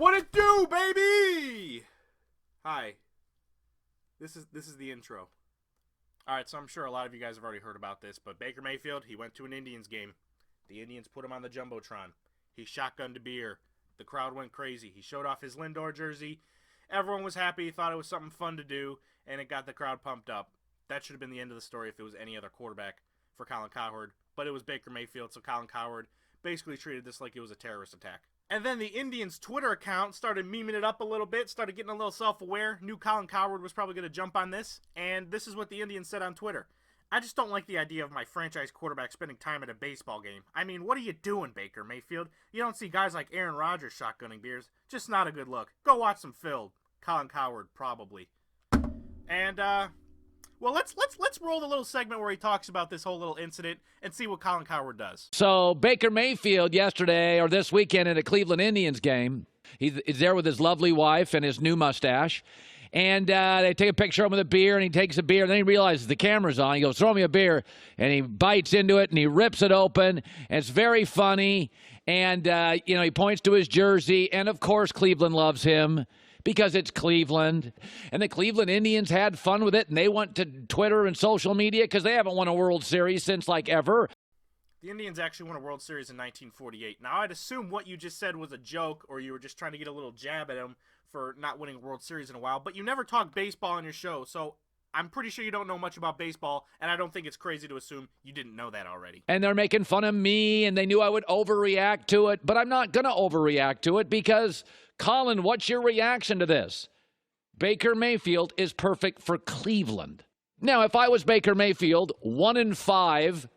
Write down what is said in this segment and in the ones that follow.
What it do, baby? Hi. This is the intro. Alright, so I'm sure a lot of you guys have already heard about this, but Baker Mayfield, he went to an Indians game. The Indians put him on the Jumbotron. He shotgunned a beer. The crowd went crazy. He showed off his Lindor jersey. Everyone was happy. He thought it was something fun to do, and it got the crowd pumped up. That should have been the end of the story if it was any other quarterback for Colin Cowherd, but it was Baker Mayfield, so Colin Cowherd basically treated this like it was a terrorist attack. And then the Indians' Twitter account started memeing it up a little bit, started getting a little self-aware, knew Colin Cowherd was probably going to jump on this, and this is what the Indians said on Twitter. I just don't like the idea of my franchise quarterback spending time at a baseball game. I mean, what are you doing, Baker Mayfield? You don't see guys like Aaron Rodgers shotgunning beers. Just not a good look. Go watch some film. Colin Cowherd, probably. And, well, let's roll the little segment where he talks about this whole little incident and see what Colin Cowherd does. So Baker Mayfield yesterday or this weekend at a Cleveland Indians game, he's there with his lovely wife and his new mustache. And they take a picture of him with a beer, and he takes a beer, and then he realizes the camera's on. He goes, throw me a beer, and he bites into it, and he rips it open, and it's very funny. And, he points to his jersey, and, of course, Cleveland loves him because it's Cleveland. And the Cleveland Indians had fun with it, and they went to Twitter and social media because they haven't won a World Series since, ever. The Indians actually won a World Series in 1948. Now, I'd assume what you just said was a joke, or you were just trying to get a little jab at him for not winning a World Series in a while, but you never talk baseball on your show, so I'm pretty sure you don't know much about baseball, and I don't think it's crazy to assume you didn't know that already. And they're making fun of me, and they knew I would overreact to it, but I'm not going to overreact to it because, Colin, what's your reaction to this? Baker Mayfield is perfect for Cleveland. Now, if I was Baker Mayfield, 1-5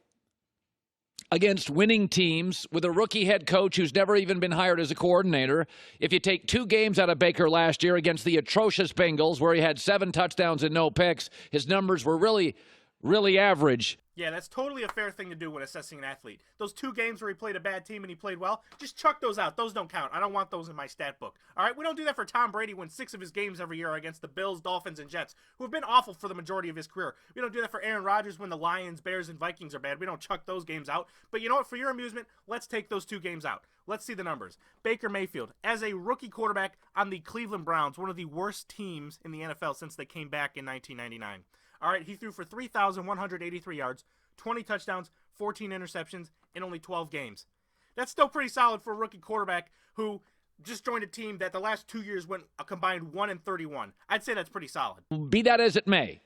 against winning teams with a rookie head coach who's never even been hired as a coordinator. If you take 2 games out of Baker last year against the atrocious Bengals, where he had 7 touchdowns and no picks, his numbers were really, really average. Yeah, that's totally a fair thing to do when assessing an athlete. Those 2 games where he played a bad team and he played well, just chuck those out. Those don't count. I don't want those in my stat book. All right, we don't do that for Tom Brady when 6 of his games every year are against the Bills, Dolphins, and Jets, who have been awful for the majority of his career. We don't do that for Aaron Rodgers when the Lions, Bears, and Vikings are bad. We don't chuck those games out. But you know what? For your amusement, let's take those 2 games out. Let's see the numbers. Baker Mayfield, as a rookie quarterback on the Cleveland Browns, one of the worst teams in the NFL since they came back in 1999. All right, he threw for 3,183 yards, 20 touchdowns, 14 interceptions in only 12 games. That's still pretty solid for a rookie quarterback who just joined a team that the last 2 years went a combined 1-31. I'd say that's pretty solid. Be that as it may,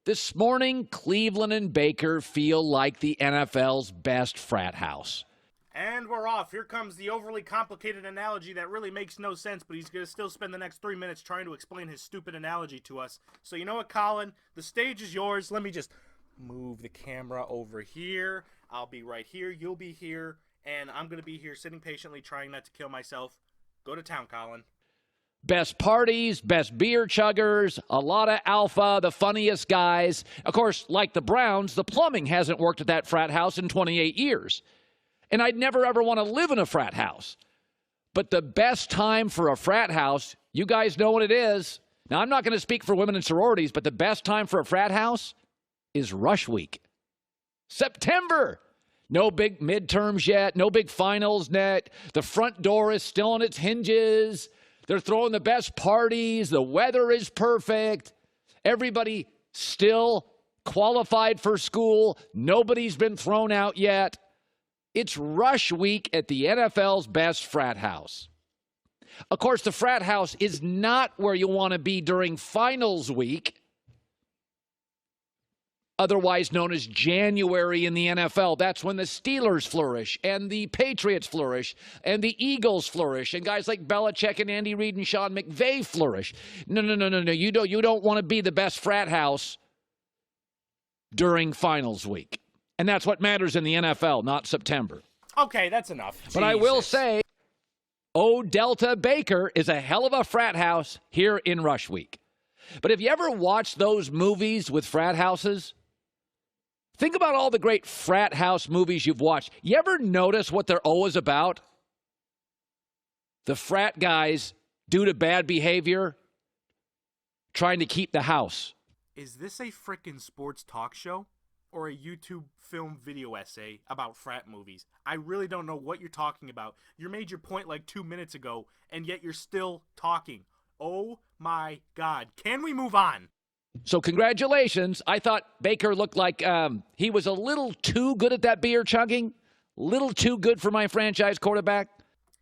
this morning, Cleveland and Baker feel like the NFL's best frat house. And we're off. Here comes the overly complicated analogy that really makes no sense, but he's going to still spend the next 3 minutes trying to explain his stupid analogy to us. So you know what, Colin? The stage is yours. Let me just move the camera over here. I'll be right here. You'll be here. And I'm going to be here sitting patiently trying not to kill myself. Go to town, Colin. Best parties, best beer chuggers, a lot of alpha, the funniest guys. Of course, like the Browns, the plumbing hasn't worked at that frat house in 28 years. And I'd never, ever want to live in a frat house. But the best time for a frat house, you guys know what it is. Now, I'm not going to speak for women in sororities, but the best time for a frat house is rush week. September. No big midterms yet. No big finals yet. The front door is still on its hinges. They're throwing the best parties. The weather is perfect. Everybody still qualified for school. Nobody's been thrown out yet. It's rush week at the NFL's best frat house. Of course, the frat house is not where you want to be during finals week, otherwise known as January in the NFL. That's when the Steelers flourish, and the Patriots flourish, and the Eagles flourish, and guys like Belichick and Andy Reid and Sean McVay flourish. No. You don't want to be the best frat house during finals week. And that's what matters in the NFL, not September. Okay, that's enough. But I will say, Delta Baker is a hell of a frat house here in Rush Week. But have you ever watched those movies with frat houses? Think about all the great frat house movies you've watched. You ever notice what they're always about? The frat guys, due to bad behavior, trying to keep the house. Is this a frickin' sports talk show? or a YouTube film video essay about frat movies. I really don't know what you're talking about. You made your point like 2 minutes ago, and yet you're still talking. Oh my God. Can we move on? So congratulations. I thought Baker looked like he was a little too good at that beer chugging. Little too good for my franchise quarterback.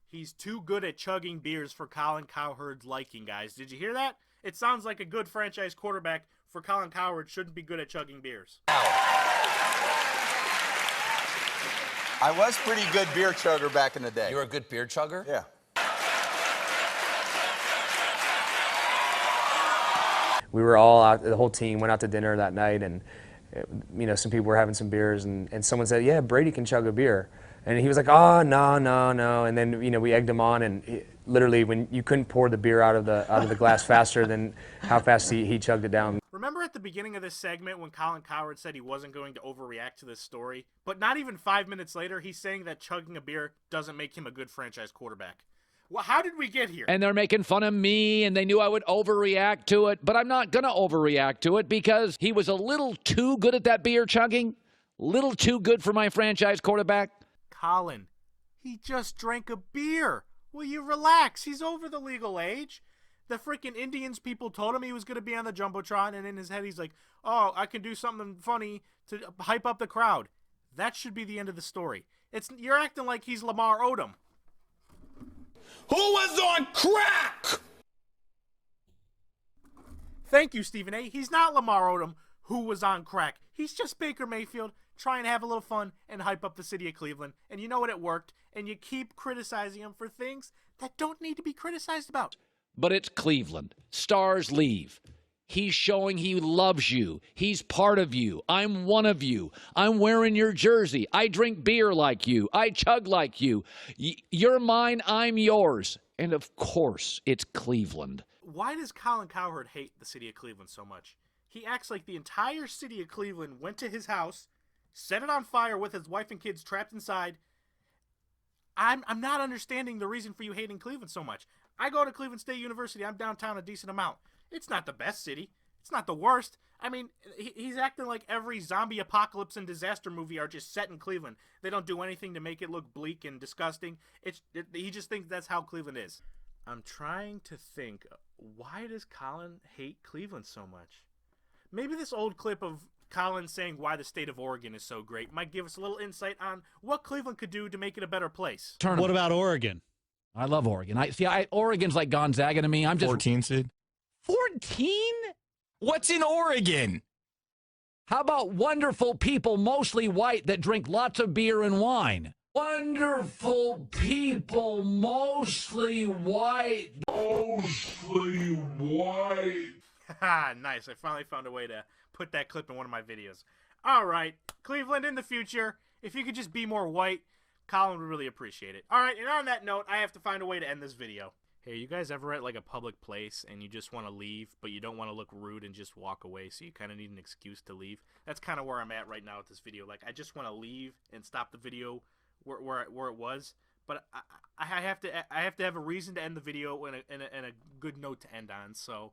He's too good at chugging beers for Colin Cowherd's liking, guys. Did you hear that? It sounds like a good franchise quarterback for Colin Cowherd shouldn't be good at chugging beers. I was pretty good beer chugger back in the day. You were a good beer chugger? Yeah. We were all out, the whole team went out to dinner that night, and some people were having some beers, and someone said, yeah, Brady can chug a beer. And he was like, oh, no. And then, we egged him on, and literally when you couldn't pour the beer out of the glass faster than how fast he chugged it down. Remember at the beginning of this segment when Colin Cowherd said he wasn't going to overreact to this story? But not even 5 minutes later, he's saying that chugging a beer doesn't make him a good franchise quarterback. Well, how did we get here? And they're making fun of me, and they knew I would overreact to it, but I'm not going to overreact to it because he was a little too good at that beer chugging. Little too good for my franchise quarterback. Colin, he just drank a beer. Will you relax? He's over the legal age. The freaking Indians people told him he was going to be on the Jumbotron, and in his head he's like, oh, I can do something funny to hype up the crowd. That should be the end of the story. You're acting like he's Lamar Odom. Who was on crack? Thank you, Stephen A. He's not Lamar Odom, who was on crack. He's just Baker Mayfield trying to have a little fun and hype up the city of Cleveland. And you know what? It worked. And you keep criticizing him for things that don't need to be criticized about. But it's Cleveland. Stars leave. He's showing he loves you. He's part of you. I'm one of you. I'm wearing your jersey. I drink beer like you. I chug like you. You're mine. I'm yours. And of course, it's Cleveland. Why does Colin Cowherd hate the city of Cleveland so much? He acts like the entire city of Cleveland went to his house, set it on fire with his wife and kids trapped inside. I'm not understanding the reason for you hating Cleveland so much. I go to Cleveland State University. I'm downtown a decent amount. It's not the best city. It's not the worst. I mean, he's acting like every zombie apocalypse and disaster movie are just set in Cleveland. They don't do anything to make it look bleak and disgusting. He just thinks that's how Cleveland is. I'm trying to think, why does Colin hate Cleveland so much? Maybe this old clip of Colin saying why the state of Oregon is so great might give us a little insight on what Cleveland could do to make it a better place. What about Oregon? I love Oregon. Oregon's like Gonzaga to me. I'm just 14 seed. 14? What's in Oregon? How about wonderful people, mostly white, that drink lots of beer and wine? Wonderful people, mostly white. Mostly white. Nice. I finally found a way to put that clip in one of my videos. All right, Cleveland, in the future, if you could just be more white, Colin would really appreciate it. All right, and on that note, I have to find a way to end this video. Hey, you guys ever at like a public place and you just want to leave, but you don't want to look rude and just walk away, so you kind of need an excuse to leave? That's kind of where I'm at right now with this video. Like, I just want to leave and stop the video where it was, but I have to have a reason to end the video and a good note to end on. So,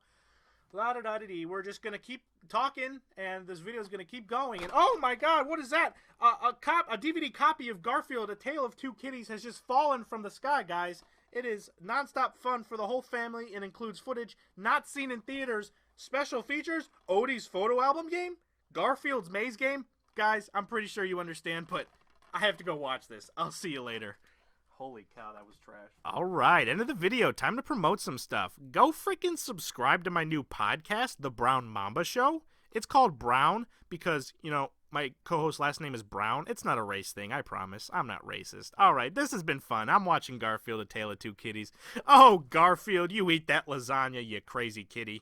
la-da-da-da-dee, we're just gonna keep talking, and this video is gonna keep going. And oh my God, what is that? A DVD copy of Garfield: A Tale of Two Kitties has just fallen from the sky, guys. It is nonstop fun for the whole family and includes footage not seen in theaters, special features, Odie's photo album game, Garfield's maze game. Guys, I'm pretty sure you understand, but I have to go watch this. I'll see you later. Holy cow, that was trash. All right, end of the video. Time to promote some stuff. Go freaking subscribe to my new podcast, The Brown Mamba Show. It's called Brown because, my co-host's last name is Brown. It's not a race thing, I promise. I'm not racist. All right, this has been fun. I'm watching Garfield: A Tale of Two Kitties. Oh, Garfield, you eat that lasagna, you crazy kitty.